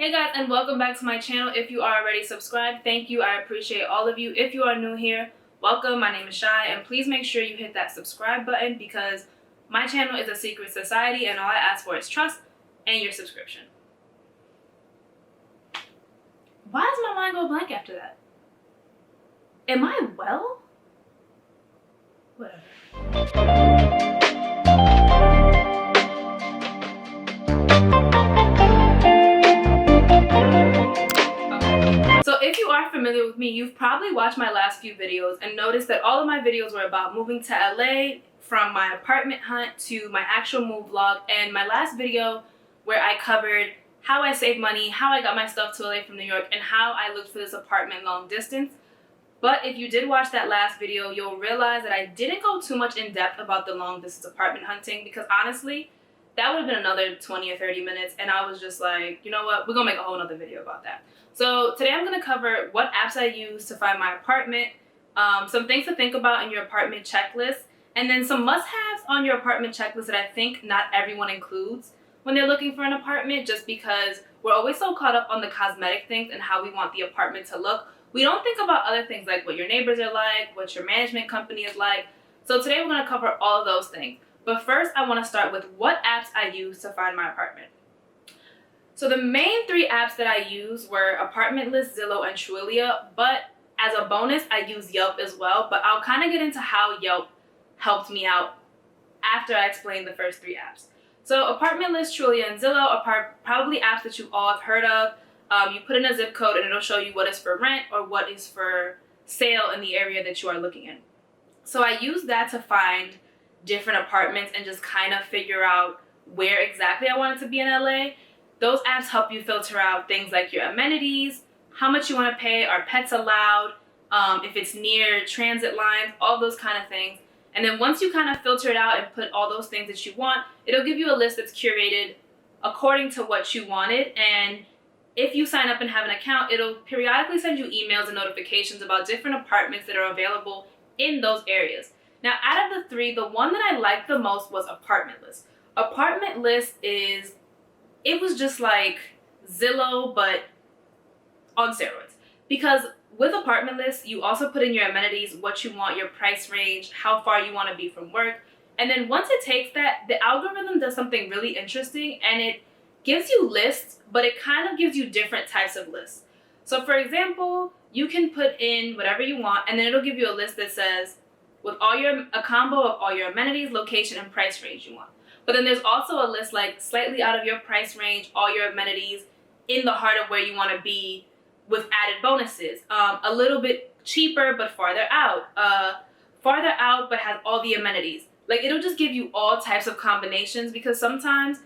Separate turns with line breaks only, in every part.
Hey guys, and welcome back to my channel. If you are already subscribed, thank you. I appreciate all of you. If you are new here, welcome. My name is Shai, and please make sure you hit that subscribe button because my channel is a secret society and all I ask for is trust and your subscription. Why does my mind go blank after that? Am I well? Whatever. So if you are familiar with me, you've probably watched my last few videos and noticed that all of my videos were about moving to LA, from my apartment hunt to my actual move vlog, and my last video where I covered how I saved money, how I got my stuff to LA from New York, and how I looked for this apartment long distance. But if you did watch that last video, you'll realize that I didn't go too much in depth about the long distance apartment hunting because honestly, that would have been another 20 or 30 minutes and I was just like, you know what, we're gonna make a whole nother video about that. So today I'm gonna cover what apps I use to find my apartment, some things to think about in your apartment checklist, and then some must-haves on your apartment checklist that I think not everyone includes when they're looking for an apartment, just because we're always so caught up on the cosmetic things and how we want the apartment to look. We don't think about other things like what your neighbors are like, what your management company is like. So today we're gonna cover all of those things. But first, I want to start with what apps I use to find my apartment. So the main three apps that I use were Apartment List, Zillow, and Trulia. But as a bonus, I use Yelp as well. But I'll kind of get into how Yelp helped me out after I explain the first three apps. So Apartment List, Trulia, and Zillow are probably apps that you all have heard of. You put in a zip code and it'll show you what is for rent or what is for sale in the area that you are looking in. So I use that to find different apartments and just kind of figure out where exactly I want it to be in LA. Those apps help you filter out things like your amenities, how much you want to pay, are pets allowed, if it's near transit lines, all those kind of things. And then once you kind of filter it out and put all those things that you want, it'll give you a list that's curated according to what you wanted. And if you sign up and have an account, it'll periodically send you emails and notifications about different apartments that are available in those areas. Now, out of the three, the one that I liked the most was Apartment List. Apartment List it was just like Zillow, but on steroids. Because with Apartment List, you also put in your amenities, what you want, your price range, how far you want to be from work. And then once it takes that, the algorithm does something really interesting and it gives you lists, but it kind of gives you different types of lists. So for example, you can put in whatever you want and then it'll give you a list that says, with a combo of all your amenities, location, and price range you want. But then there's also a list like slightly out of your price range, all your amenities, in the heart of where you want to be with added bonuses. A little bit cheaper but farther out but has all the amenities. Like it'll just give you all types of combinations because sometimes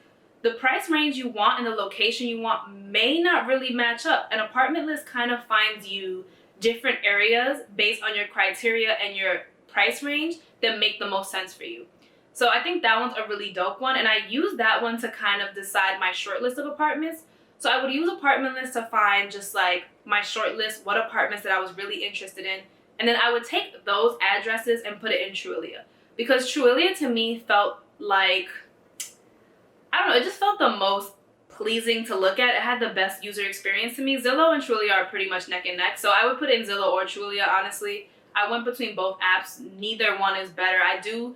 the price range you want and the location you want may not really match up. An Apartment List kind of finds you different areas based on your criteria and your price range that make the most sense for you. So I think that one's a really dope one, and I use that one to kind of decide my short list of apartments. So I would use Apartment List to find just like my short list, what apartments that I was really interested in, and then I would take those addresses and put it in Trulia. Because Trulia to me felt like, I don't know, it just felt the most pleasing to look at. It had the best user experience to me. Zillow and Trulia are pretty much neck and neck, so I would put it in Zillow or Trulia, honestly. I went between both apps. Neither one is better. I do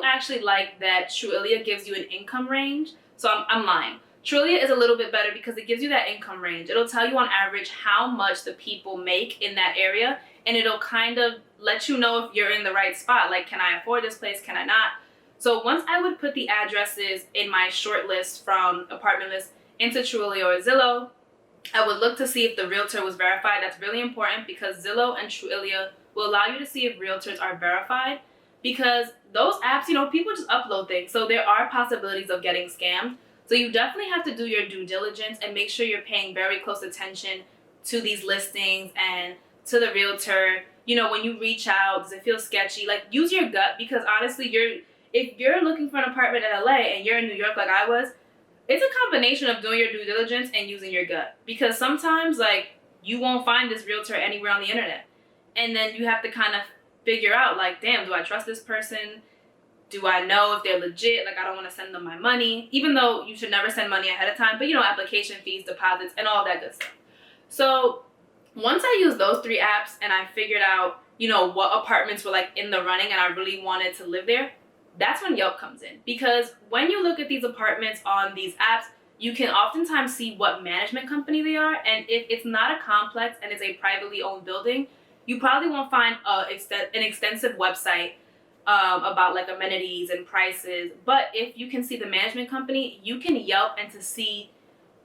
actually like that Trulia gives you an income range. So I'm lying. Trulia is a little bit better because it gives you that income range. It'll tell you on average how much the people make in that area, and it'll kind of let you know if you're in the right spot. Like, can I afford this place? Can I not? So once I would put the addresses in my short list from Apartment List into Trulia or Zillow, I would look to see if the realtor was verified. That's really important because Zillow and Trulia will allow you to see if realtors are verified, because those apps, people just upload things. So there are possibilities of getting scammed. So you definitely have to do your due diligence and make sure you're paying very close attention to these listings and to the realtor. When you reach out, does it feel sketchy? Like, use your gut, because honestly, if you're looking for an apartment in LA and you're in New York like I was, it's a combination of doing your due diligence and using your gut. Because sometimes, like, you won't find this realtor anywhere on the internet. And then you have to kind of figure out, like, damn, do I trust this person? Do I know if they're legit? Like, I don't want to send them my money, even though you should never send money ahead of time, but you know, application fees, deposits, and all that good stuff. So once I used those 3 apps and I figured out, you know, what apartments were like in the running and I really wanted to live there, that's when Yelp comes in. Because when you look at these apartments on these apps, you can oftentimes see what management company they are. And if it's not a complex and it's a privately owned building, you probably won't find an extensive website about like amenities and prices. But if you can see the management company, you can Yelp and to see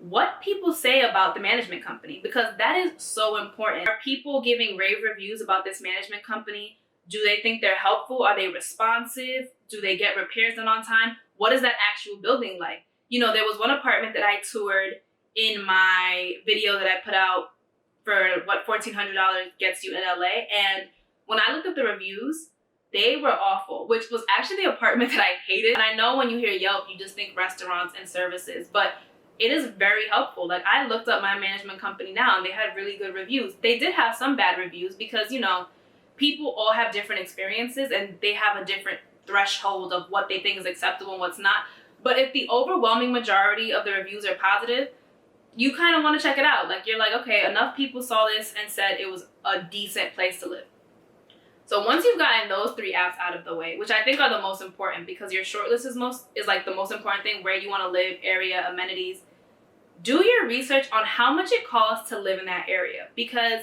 what people say about the management company, because that is so important. Are people giving rave reviews about this management company? Do they think they're helpful? Are they responsive? Do they get repairs done on time? What is that actual building like? You know, there was one apartment that I toured in my video that I put out for what $1,400 gets you in LA. And when I looked at the reviews, they were awful, which was actually the apartment that I hated. And I know when you hear Yelp, you just think restaurants and services, but it is very helpful. Like, I looked up my management company now and they had really good reviews. They did have some bad reviews because, you know, people all have different experiences and they have a different threshold of what they think is acceptable and what's not. But if the overwhelming majority of the reviews are positive, you kind of want to check it out. Like, you're like, okay, enough people saw this and said it was a decent place to live. So once you've gotten those 3 apps out of the way, which I think are the most important because your shortlist is like the most important thing, where you want to live, area, amenities, do your research on how much it costs to live in that area. Because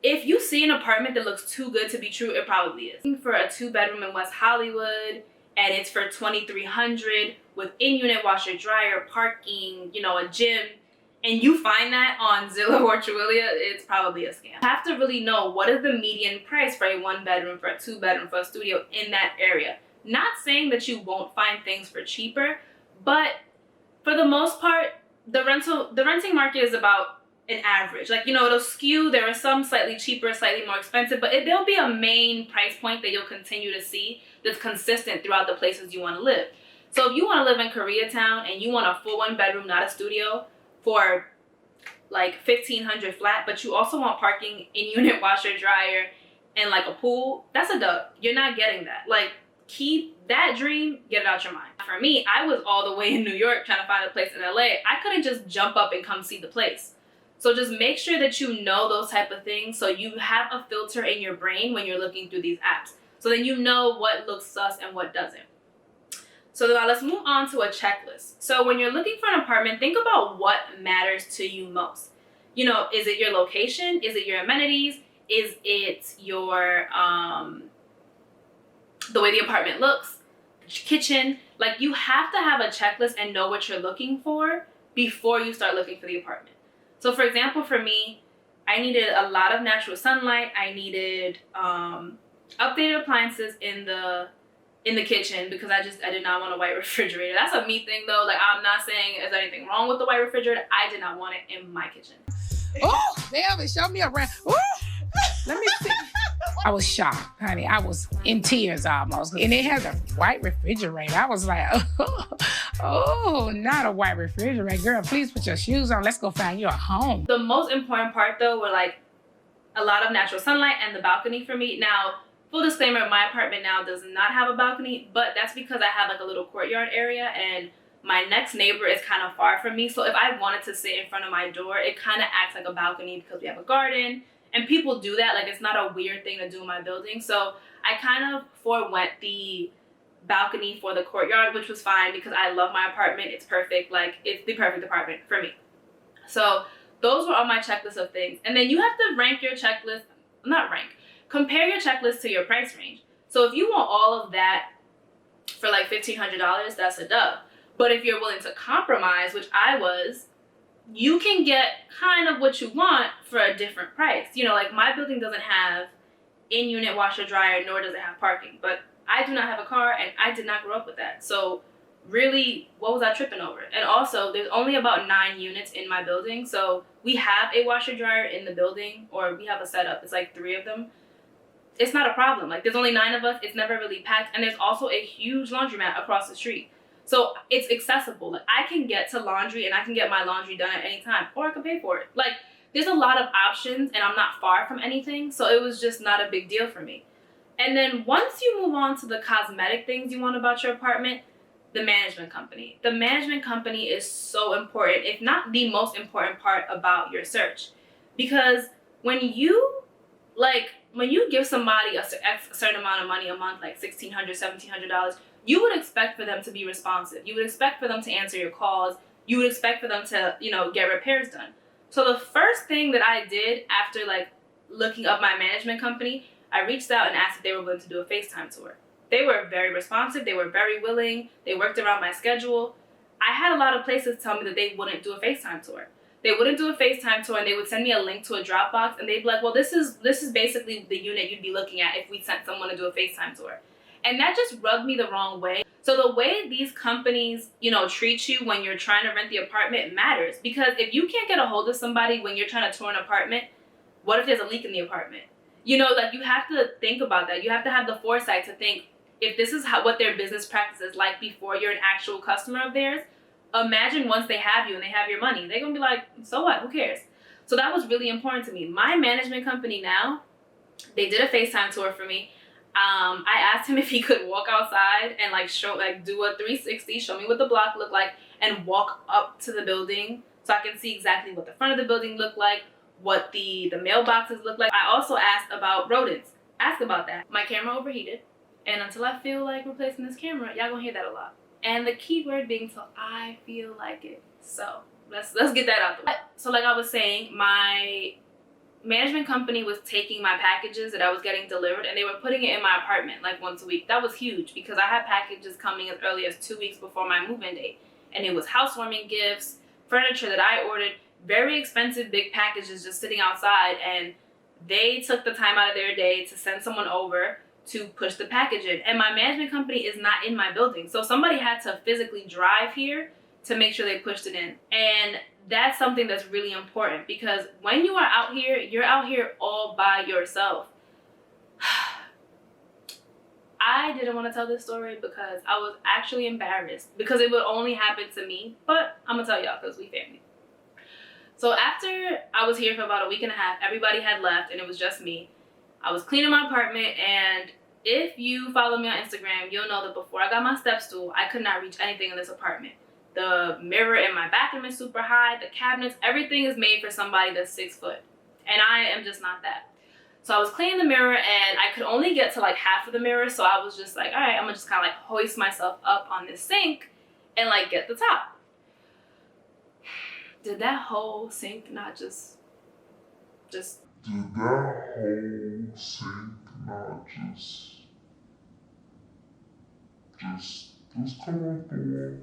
if you see an apartment that looks too good to be true, it probably is. For a 2-bedroom in West Hollywood, and it's for $2,300 with in-unit washer, dryer, parking, you know, a gym, and you find that on Zillow or Trulia, it's probably a scam. You have to really know what is the median price for a 1-bedroom, for a 2-bedroom, for a studio in that area. Not saying that you won't find things for cheaper, but for the most part, the renting market is about an average. Like, you know, it'll skew. There are some slightly cheaper, slightly more expensive, but there'll be a main price point that you'll continue to see that's consistent throughout the places you want to live. So if you want to live in Koreatown and you want a full 1-bedroom, not a studio, for like $1,500 flat, but you also want parking, in-unit washer, dryer, and like a pool, that's a dub. You're not getting that. Like, keep that dream, get it out your mind. For me, I was all the way in New York trying to find a place in LA. I couldn't just jump up and come see the place. So just make sure that you know those type of things, so you have a filter in your brain when you're looking through these apps. So then you know what looks sus and what doesn't. So now let's move on to a checklist. So when you're looking for an apartment, think about what matters to you most. You know, is it your location? Is it your amenities? Is it your, the way the apartment looks? The kitchen? Like, you have to have a checklist and know what you're looking for before you start looking for the apartment. So for example, for me, I needed a lot of natural sunlight. I needed updated appliances in the kitchen because I did not want a white refrigerator. That's a me thing though. Like, I'm not saying there's anything wrong with the white refrigerator. I did not want it in my kitchen.
Oh, damn, show me around. Ooh. Let me see. I was shocked, honey. I was in tears almost. And they had a white refrigerator. I was like, oh, not a white refrigerator. Girl, please put your shoes on. Let's go find you a home.
The most important part though were like a lot of natural sunlight and the balcony for me. Now, full disclaimer, my apartment now does not have a balcony, but that's because I have like a little courtyard area and my next neighbor is kind of far from me. So if I wanted to sit in front of my door, it kind of acts like a balcony because we have a garden and people do that. Like, it's not a weird thing to do in my building. So I kind of forewent the balcony for the courtyard, which was fine because I love my apartment. It's perfect. Like, it's the perfect apartment for me. So those were on my checklist of things. And then you have to rank your checklist, compare your checklist to your price range. So if you want all of that for like $1,500, that's a dub. But if you're willing to compromise, which I was, you can get kind of what you want for a different price. You know, like, my building doesn't have in-unit washer dryer, nor does it have parking. But I do not have a car and I did not grow up with that. So really, what was I tripping over? And also, there's only about 9 units in my building. So we have a washer dryer in the building, or we have a setup. It's like 3 of them. It's not a problem. Like, there's only 9 of us. It's never really packed. And there's also a huge laundromat across the street. So it's accessible. Like, I can get to laundry and I can get my laundry done at any time, or I can pay for it. Like, there's a lot of options and I'm not far from anything. So it was just not a big deal for me. And then once you move on to the cosmetic things you want about your apartment, the management company. The management company is so important, if not the most important part about your search. Because when you give somebody a certain amount of money a month, like $1,600, $1,700, you would expect for them to be responsive. You would expect for them to answer your calls. You would expect for them to, get repairs done. So the first thing that I did after looking up my management company, I reached out and asked if they were willing to do a FaceTime tour. They were very responsive. They were very willing. They worked around my schedule. I had a lot of places tell me that they wouldn't do a FaceTime tour. They wouldn't do a FaceTime tour, and they would send me a link to a Dropbox, and they'd be like, well, this is basically the unit you'd be looking at if we sent someone to do a FaceTime tour. And that just rubbed me the wrong way. So the way these companies, treat you when you're trying to rent the apartment matters. Because if you can't get a hold of somebody when you're trying to tour an apartment, what if there's a leak in the apartment? You have to think about that. You have to have the foresight to think, if this is what their business practice is like before you're an actual customer of theirs, imagine once they have you and they have your money. They're going to be like, so what? Who cares? So that was really important to me. My management company now, they did a FaceTime tour for me. I asked him if he could walk outside and do a 360, show me what the block looked like, and walk up to the building so I can see exactly what the front of the building looked like, what the mailboxes look like. I also asked about rodents. Asked about that. My camera overheated, and until I feel like replacing this camera, y'all gonna hear that a lot. And the key word being till I feel like it. So let's get that out the way. So like I was saying, my management company was taking my packages that I was getting delivered, and they were putting it in my apartment once a week. That was huge because I had packages coming as early as 2 weeks before my move-in date. And it was housewarming gifts, furniture that I ordered, very expensive big packages just sitting outside, and they took the time out of their day to send someone over to push the package in. And my management company is not in my building. So somebody had to physically drive here to make sure they pushed it in. And that's something that's really important, because when you are out here, you're out here all by yourself. I didn't want to tell this story because I was actually embarrassed, because it would only happen to me, but I'm gonna tell y'all because we family. So after I was here for about a week and a half, everybody had left and it was just me. I was cleaning my apartment, and if you follow me on Instagram, you'll know that before I got my step stool, I could not reach anything in this apartment. The mirror in my bathroom is super high, the cabinets, everything is made for somebody that's 6 foot. And I am just not that. So I was cleaning the mirror, and I could only get to half of the mirror, so I was just like, all right, I'm gonna just kind of hoist myself up on this sink and get the top. Did that whole sink not just Did that whole sink not just come off the wall?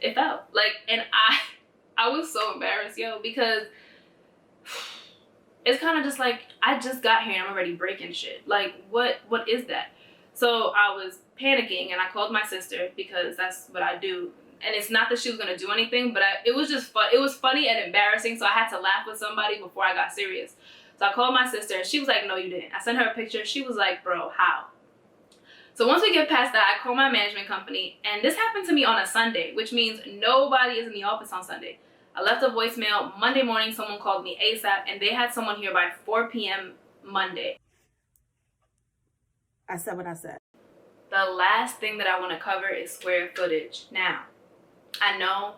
It fell. And I was so embarrassed, because it's kind of just I just got here and I'm already breaking shit. What is that? So I was panicking, and I called my sister, because that's what I do. And it's not that she was gonna do anything, but it was just fun. It was funny and embarrassing, so I had to laugh with somebody before I got serious. So I called my sister, and she was like, no, you didn't. I sent her a picture. She was like, bro, how? So once we get past that, I call my management company, and this happened to me on a Sunday, which means nobody is in the office on Sunday. I left a voicemail. Monday morning, someone called me ASAP, and they had someone here by 4 p.m. Monday.
I said what I said.
The last thing that I want to cover is square footage. Now, I know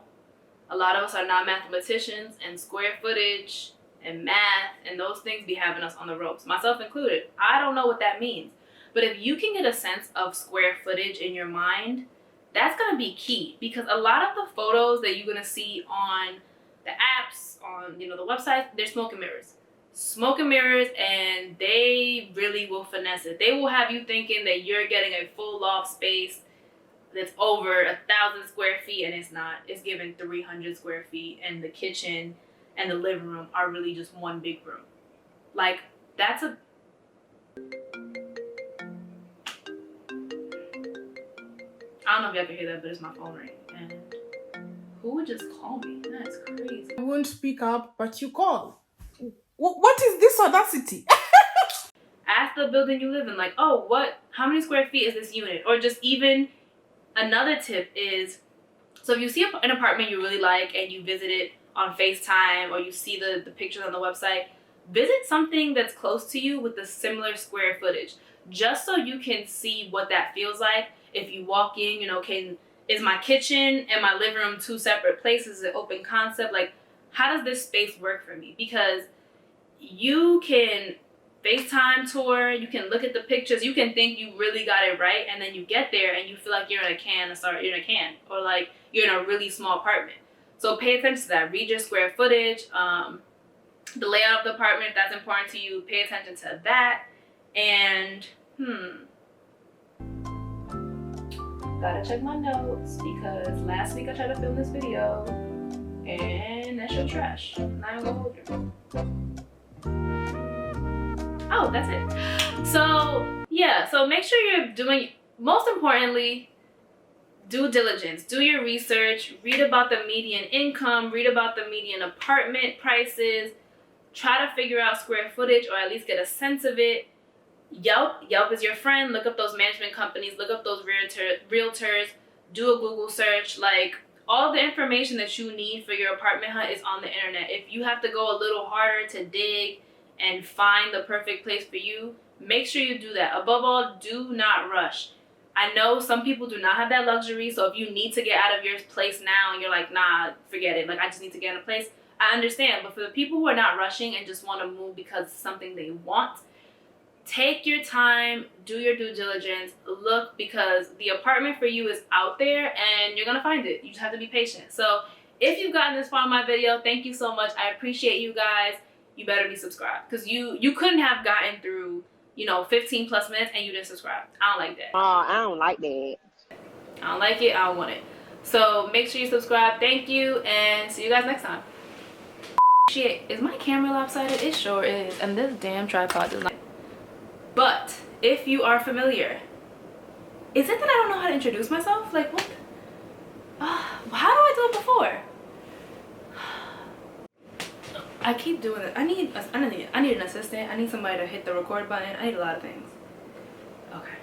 a lot of us are not mathematicians, and square footage and math and those things be having us on the ropes, myself included. I don't know what that means. But if you can get a sense of square footage in your mind, that's going to be key, because a lot of the photos that you're going to see on the apps, on the website, they're smoke and mirrors. Smoke and mirrors, and they really will finesse it. They will have you thinking that you're getting a full loft space that's over 1,000 square feet, and it's not. It's given 300 square feet, and the kitchen and the living room are really just one big room. That's a... I don't know if y'all can hear that, but it's my phone ringing. And who would just call me? That's crazy.
I won't speak up, but you call. What is this audacity?
Ask the building you live in, like, oh, how many square feet is this unit? Or just even another tip is, so if you see an apartment you really like and you visit it on FaceTime, or you see the pictures on the website, visit something that's close to you with a similar square footage, just so you can see what that feels like. If you walk in, you know, is my kitchen and my living room two separate places, an open concept? Like, how does this space work for me? Because you can FaceTime tour, you can look at the pictures, you can think you really got it right, and then you get there and you feel like you're in a can, or like you're in a really small apartment. So pay attention to that. Read your square footage, the layout of the apartment, if that's important to you. Pay attention to that. And gotta check my notes, because last week I tried to film this video and that shit trash. Not even gonna hold you. Oh, that's it. So yeah, so make sure you're doing, most importantly, due diligence. Do your research. Read about the median income. Read about the median apartment prices. Try to figure out square footage, or at least get a sense of it. Yelp is your friend. Look up those management companies. Look up those realtors. Do a Google search. Like, all the information that you need for your apartment hunt is on the internet. If you have to go a little harder to dig and find the perfect place for you, make sure you do that. Above all, do not rush. I know some people do not have that luxury, so if you need to get out of your place now and you're like, nah, forget it, like, I just need to get in a place, I understand. But for the people who are not rushing and just want to move because it's something they want, take your time, do your due diligence, look, because the apartment for you is out there and you're gonna find it. You just have to be patient. So if you've gotten this far in my video, thank you so much. I appreciate you guys. You better be subscribed, because you couldn't have gotten through, 15 plus minutes and you didn't subscribe. I don't like that.
Oh, I don't like that.
I don't like it. I don't want it. So make sure you subscribe. Thank you, and see you guys next time. Shit, is my camera lopsided? It sure is. And this damn tripod does not. But if you are familiar, is it that I don't know how to introduce myself? Like, what? How do I do it before? I keep doing it. I need an assistant. I need somebody to hit the record button. I need a lot of things. Okay.